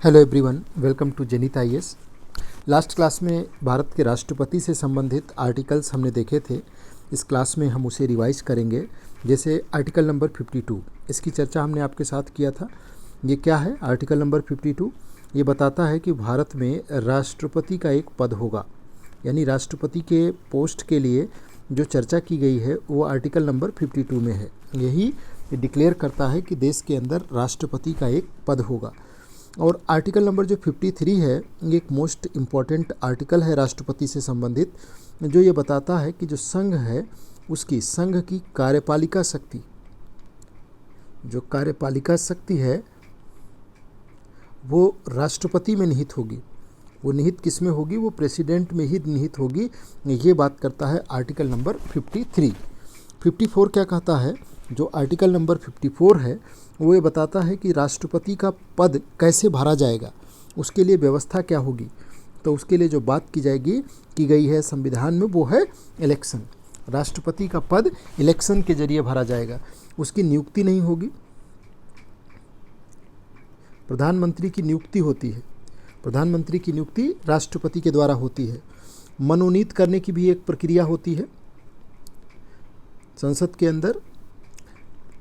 Hello everyone, welcome to Jenit IAS. Last class में भारत के राष्ट्रपति से संबंधित आर्टिकल्स हमने देखे थे। इस क्लास में हम उसे रिवाइज करेंगे। जैसे आर्टिकल नंबर 52, इसकी चर्चा हमने आपके साथ किया था। ये क्या है? आर्टिकल नंबर 52 ये बताता है कि भारत में राष्ट्रपति का एक पद होगा, यानी राष्ट्रपति के पोस्ट के लिए जो चर्चा की गई है वो आर्टिकल नंबर 52 में है। यही डिक्लेयर करता है कि देश के अंदर राष्ट्रपति का एक पद होगा। और आर्टिकल नंबर जो 53 है ये एक मोस्ट इम्पॉर्टेंट आर्टिकल है राष्ट्रपति से संबंधित, जो ये बताता है कि जो संघ है उसकी संघ की कार्यपालिका शक्ति, जो कार्यपालिका शक्ति है वो राष्ट्रपति में निहित होगी। वो निहित किस में होगी? वो प्रेसिडेंट में ही निहित होगी। ये बात करता है आर्टिकल नंबर 53। 54 क्या कहता है? जो आर्टिकल नंबर 54 है वो ये बताता है कि राष्ट्रपति का पद कैसे भरा जाएगा, उसके लिए व्यवस्था क्या होगी। तो उसके लिए जो बात की गई है संविधान में वो है इलेक्शन। राष्ट्रपति का पद इलेक्शन के जरिए भरा जाएगा, उसकी नियुक्ति नहीं होगी। प्रधानमंत्री की नियुक्ति होती है, प्रधानमंत्री की नियुक्ति राष्ट्रपति के द्वारा होती है। मनोनीत करने की भी एक प्रक्रिया होती है। संसद के अंदर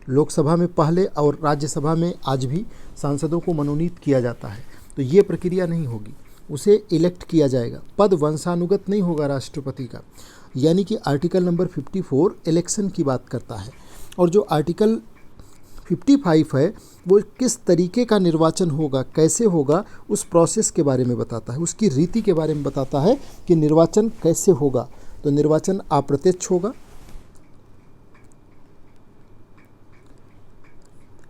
लोकसभा में पहले और राज्यसभा में आज भी सांसदों को मनोनीत किया जाता है। तो ये प्रक्रिया नहीं होगी, उसे इलेक्ट किया जाएगा। पद वंशानुगत नहीं होगा राष्ट्रपति का। यानी कि आर्टिकल नंबर 54 इलेक्शन की बात करता है। और जो आर्टिकल 55 है वो किस तरीके का निर्वाचन होगा, कैसे होगा, उस प्रोसेस के बारे में बताता है, उसकी रीति के बारे में बताता है कि निर्वाचन कैसे होगा। तो निर्वाचन अप्रत्यक्ष होगा,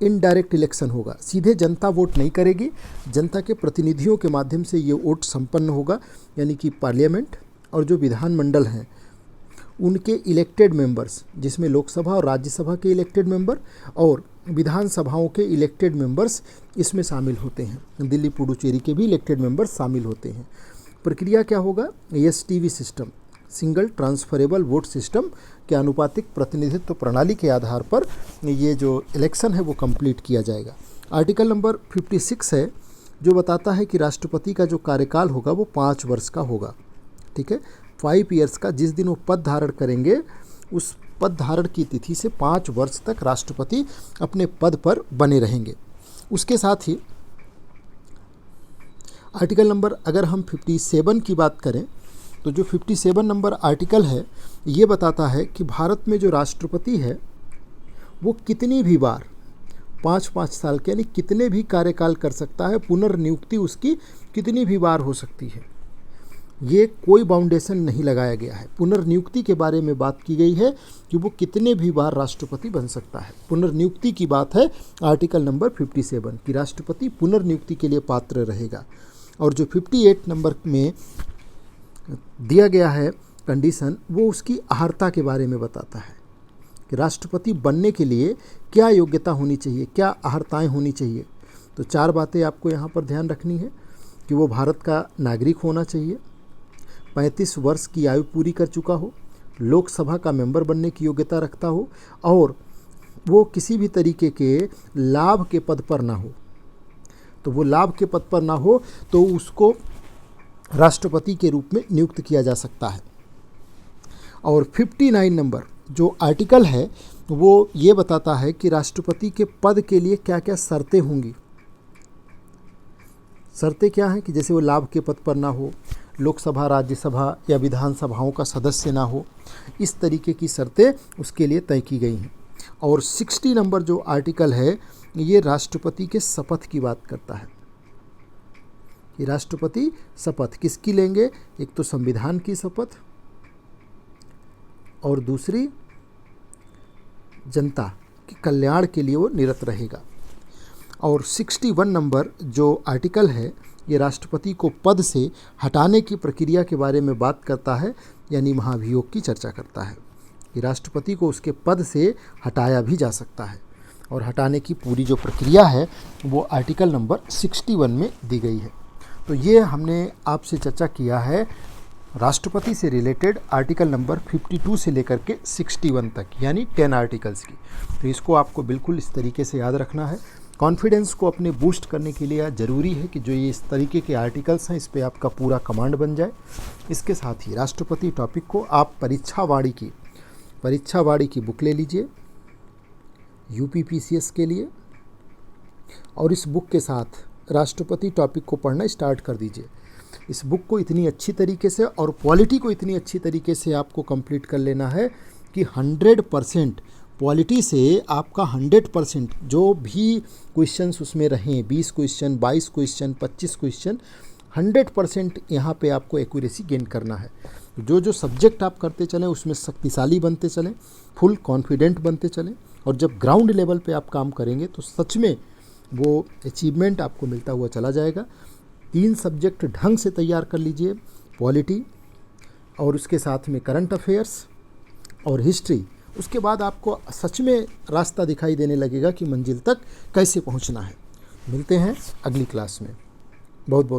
इनडायरेक्ट इलेक्शन होगा, सीधे जनता वोट नहीं करेगी, जनता के प्रतिनिधियों के माध्यम से ये वोट संपन्न होगा। यानी कि पार्लियामेंट और जो विधानमंडल हैं उनके इलेक्टेड मेंबर्स, जिसमें लोकसभा और राज्यसभा के इलेक्टेड मेंबर और विधानसभाओं के इलेक्टेड मेंबर्स इसमें शामिल होते हैं। दिल्ली पुडुचेरी के भी इलेक्टेड मेंबर्स शामिल होते हैं। प्रक्रिया क्या होगा? STV system, single transferable vote system के आनुपातिक प्रतिनिधित्व प्रणाली के आधार पर ये जो इलेक्शन है वो कंप्लीट किया जाएगा। आर्टिकल नंबर 56 है जो बताता है कि राष्ट्रपति का जो कार्यकाल होगा वो 5 वर्ष का होगा। ठीक है, 5 ईयर्स का। जिस दिन वो पद धारण करेंगे उस पद धारण की तिथि से 5 वर्ष तक राष्ट्रपति अपने पद पर बने रहेंगे। उसके साथ ही आर्टिकल नंबर अगर हम 57 की बात करें तो जो 57 नंबर आर्टिकल है ये बताता है कि भारत में जो राष्ट्रपति है वो कितनी भी बार 5-5 साल के यानी कितने भी कार्यकाल कर सकता है। पुनर्नियुक्ति उसकी कितनी भी बार हो सकती है। ये कोई बाउंडेशन नहीं लगाया गया है। पुनर्नियुक्ति के बारे में बात की गई है कि वो कितने भी बार राष्ट्रपति बन सकता है। पुनर्नियुक्ति की बात है आर्टिकल नंबर 57 कि राष्ट्रपति पुनर्नियुक्ति के लिए पात्र रहेगा। और जो 58 नंबर में दिया गया है कंडीशन, वो उसकी अहर्ता के बारे में बताता है कि राष्ट्रपति बनने के लिए क्या योग्यता होनी चाहिए, क्या अहर्ताएं होनी चाहिए। तो 4 बातें आपको यहाँ पर ध्यान रखनी है कि वो भारत का नागरिक होना चाहिए, 35 वर्ष की आयु पूरी कर चुका हो, लोकसभा का मेंबर बनने की योग्यता रखता हो और वो किसी भी तरीके के लाभ के पद पर ना हो। तो वो लाभ के पद पर ना हो तो उसको राष्ट्रपति के रूप में नियुक्त किया जा सकता है। और 59 नंबर जो आर्टिकल है वो ये बताता है कि राष्ट्रपति के पद के लिए क्या क्या शर्तें होंगी। शर्तें क्या हैं? कि जैसे वो लाभ के पद पर ना हो, लोकसभा, राज्यसभा या विधानसभाओं का सदस्य ना हो, इस तरीके की शर्तें उसके लिए तय की गई हैं। और 60 नंबर जो आर्टिकल है ये राष्ट्रपति के शपथ की बात करता है कि राष्ट्रपति शपथ किसकी लेंगे? एक तो संविधान की शपथ और दूसरी जनता के कल्याण के लिए वो निरत रहेगा। और 61 नंबर जो आर्टिकल है ये राष्ट्रपति को पद से हटाने की प्रक्रिया के बारे में बात करता है, यानी महाभियोग की चर्चा करता है कि राष्ट्रपति को उसके पद से हटाया भी जा सकता है। और हटाने की पूरी जो प्रक्रिया है वो आर्टिकल नंबर 61 में दी गई है। तो ये हमने आपसे चर्चा किया है राष्ट्रपति से रिलेटेड आर्टिकल नंबर 52 से लेकर के 61 तक, यानी 10 आर्टिकल्स की। तो इसको आपको बिल्कुल इस तरीके से याद रखना है। कॉन्फिडेंस को अपने बूस्ट करने के लिए ज़रूरी है कि जो ये इस तरीके के आर्टिकल्स हैं इस पे आपका पूरा कमांड बन जाए। इसके साथ ही राष्ट्रपति टॉपिक को आप परीक्षावाड़ी की बुक ले लीजिए UPPCS के लिए, और इस बुक के साथ राष्ट्रपति टॉपिक को पढ़ना स्टार्ट कर दीजिए। इस बुक को इतनी अच्छी तरीके से और पॉलिटी को इतनी अच्छी तरीके से आपको कंप्लीट कर लेना है कि 100% पॉलिटी से आपका 100% जो भी क्वेश्चंस उसमें रहें, 20 क्वेश्चन, 22 क्वेश्चन, 25 क्वेश्चन, 100% यहाँ पे आपको एक्यूरेसी गेन करना है। जो सब्जेक्ट आप करते चलें उसमें शक्तिशाली बनते चलें, फुल कॉन्फिडेंट बनते चलें, और जब ग्राउंड लेवल पे आप काम करेंगे तो सच में वो अचीवमेंट आपको मिलता हुआ चला जाएगा। 3 सब्जेक्ट ढंग से तैयार कर लीजिए, पॉलिटी और उसके साथ में करंट अफेयर्स और हिस्ट्री। उसके बाद आपको सच में रास्ता दिखाई देने लगेगा कि मंजिल तक कैसे पहुंचना है। मिलते हैं अगली क्लास में। बहुत बहुत